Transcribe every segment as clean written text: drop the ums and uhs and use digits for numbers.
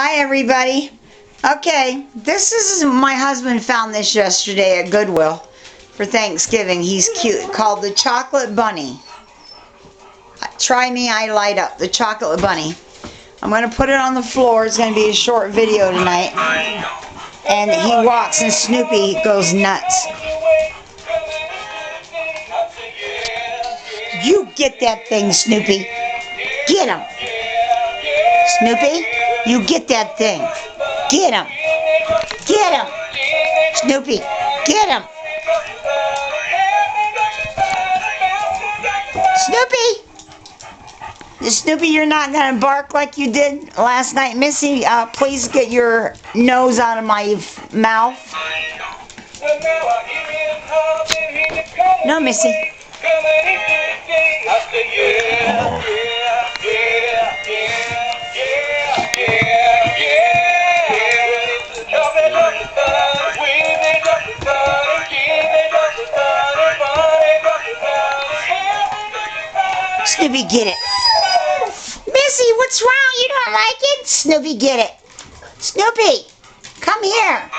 Hi everybody. Okay, this is my husband found this yesterday at Goodwill for Thanksgiving. He's cute, called the Chocolate Bunny. Try me, I light up. The Chocolate Bunny. I'm going to put it on the floor. It's going to be a short video tonight. And he walks and Snoopy goes nuts. You get that thing, Snoopy. Get him. Snoopy, you get that thing. Get him. Get him. Snoopy, get him. Snoopy. Snoopy, you're not going to bark like you did last night. Missy, please get your nose out of my mouth. No, Missy. Snoopy, get it. Missy, what's wrong? You don't like it? Snoopy, get it. Snoopy, come here.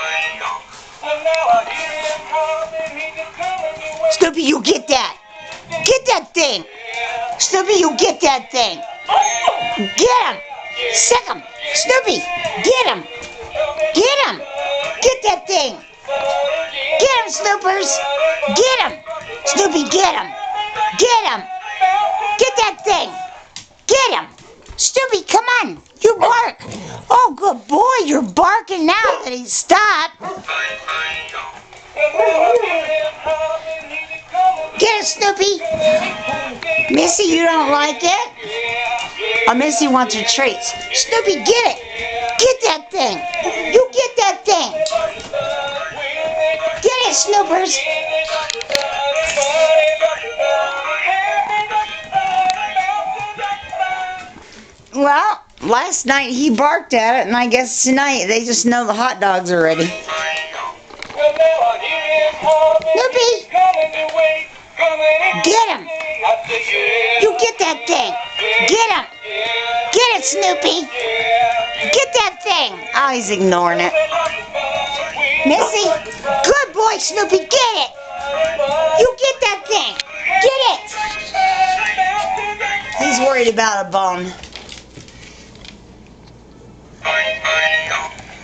Snoopy, you get that. Get that thing. Snoopy, you get that thing. Get him. Sick him. Snoopy, get him. Get him. Get that thing. Get him, Snoopers. Get him. Snoopy, get him. Get him. Get that thing. Get him. Snoopy, come on. You bark. Oh, good boy. You're barking now that he stopped. Get it, Snoopy. Missy, you don't like it? Oh, Missy wants her treats. Snoopy, get it. Get that thing. You get that thing. Get it, Snoopers. Well, last night he barked at it, and I guess tonight they just know the hot dogs are ready. Snoopy! Get him! You get that thing! Get him! Get it, Snoopy! Get that thing! Oh, he's ignoring it. Missy! Good boy, Snoopy! Get it! You get that thing! Get it! He's worried about a bone.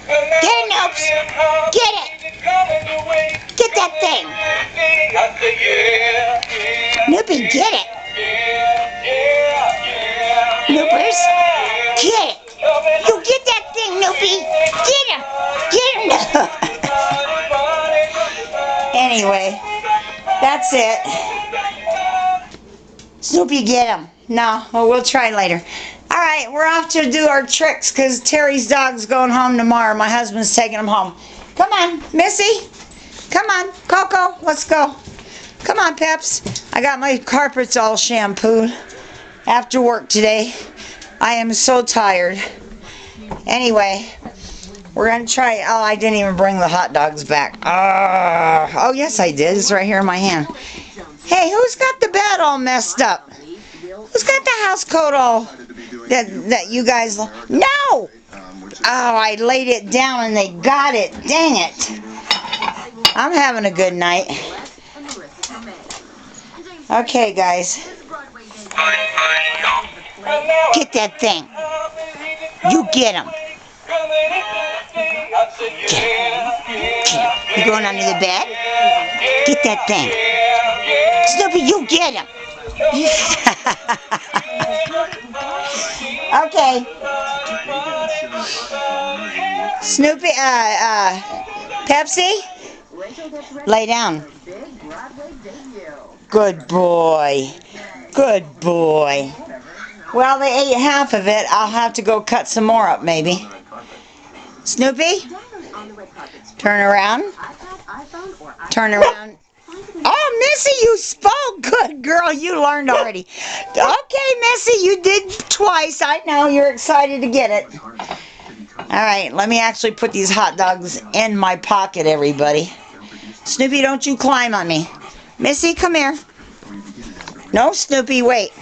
Get it, Noops! Get it! Get that thing! Snoopy, get it! Noopers, get it! You get that thing, Noopy! Get him! Get him! Anyway, that's it. Snoopy, get him. No, well, we'll try later. Alright, we're off to do our tricks because Terry's dog's going home tomorrow. My husband's taking him home. Come on, Missy. Come on, Coco, let's go. Come on, Peps. I got my carpets all shampooed after work today. I am so tired. Anyway, we're going to try. Oh, I didn't even bring the hot dogs back. Oh, yes, I did. It's right here in my hand. Hey, who's got the bed all messed up? Who's got the house coat all... That you guys... No! Oh, I laid it down and they got it. Dang it. I'm having a good night. Okay, guys. Get that thing. You get him. You going under the bed? Get that thing. Snoopy, you get him. Okay. Snoopy, Pepsi, lay down. Good boy. Good boy. Well, they ate half of it. I'll have to go cut some more up, maybe. Snoopy, turn around. Turn around. Oh, Missy, you spoke. Good girl. You learned already. Okay, Missy, you did twice. I know. You're excited to get it. All right, let me actually put these hot dogs in my pocket, everybody. Snoopy, don't you climb on me. Missy, come here. No, Snoopy, wait.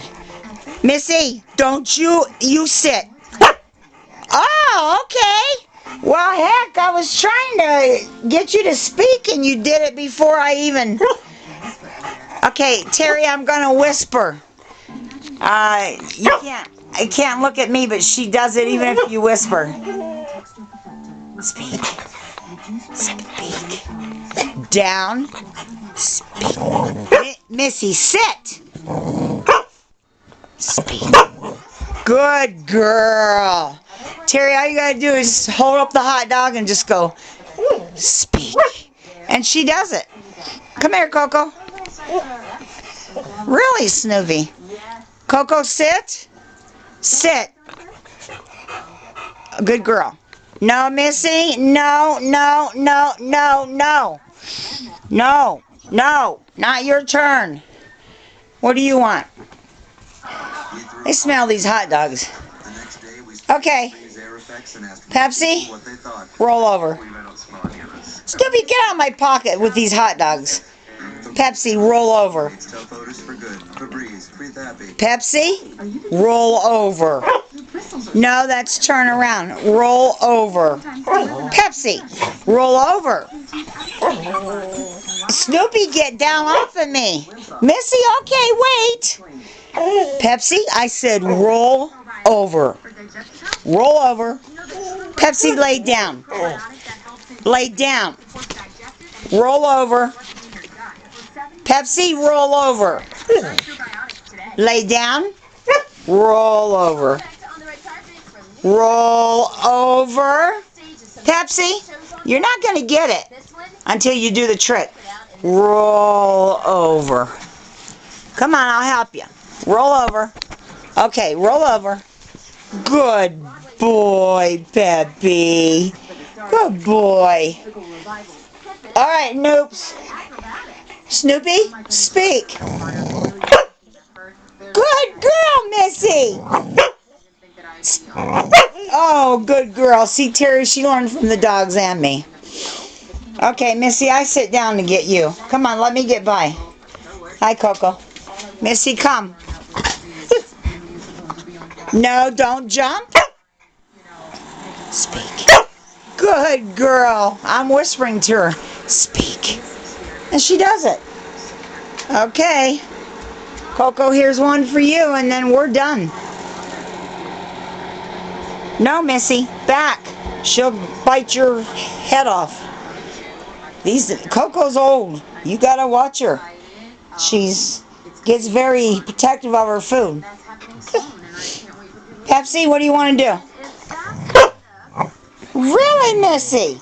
Missy, don't you sit. Oh, okay. Well, heck, I was trying to get you to speak and you did it before I even... Okay, Terry, I'm going to whisper. You can't look at me, but she does it even if you whisper. Speak. Speak. Down. Speak. Missy, sit. Speak. Good girl. Terry, all you gotta do is hold up the hot dog and just go, speak. And she does it. Come here, Coco. Really, Snoopy? Coco, sit. Sit. Good girl. No, Missy. No, no, no, no, no. No, no. Not your turn. What do you want? They smell these hot dogs. Okay. Pepsi, roll over. Snoopy, get out of my pocket with these hot dogs. Pepsi, roll over. Pepsi, roll over. No, that's turn around. Roll over. Pepsi, roll over. Snoopy, get down off of me. Missy, okay, wait. Pepsi, I said roll over. Roll over. Pepsi, lay down. Lay down. Roll over. Pepsi, roll over. Lay down. Roll over. Roll over. Pepsi, you're not going to get it until you do the trick. Roll over. Come on, I'll help you. Roll over. Okay, roll over. Good boy, Peppy. Good boy. All right, Noops. Snoopy, speak. Good girl, Missy. Oh, good girl. See, Terry, she learned from the dogs and me. Okay, Missy, I sit down to get you. Come on, let me get by. Hi, Coco. Missy, come. No, don't jump. Speak. Good girl. I'm whispering to her. Speak. And she does it. Okay. Coco, here's one for you, and then we're done. No, Missy. Back. She'll bite your head off. Coco's old. You gotta watch her. Gets very protective of her food. Pepsi, what do you want to do? Really, Missy?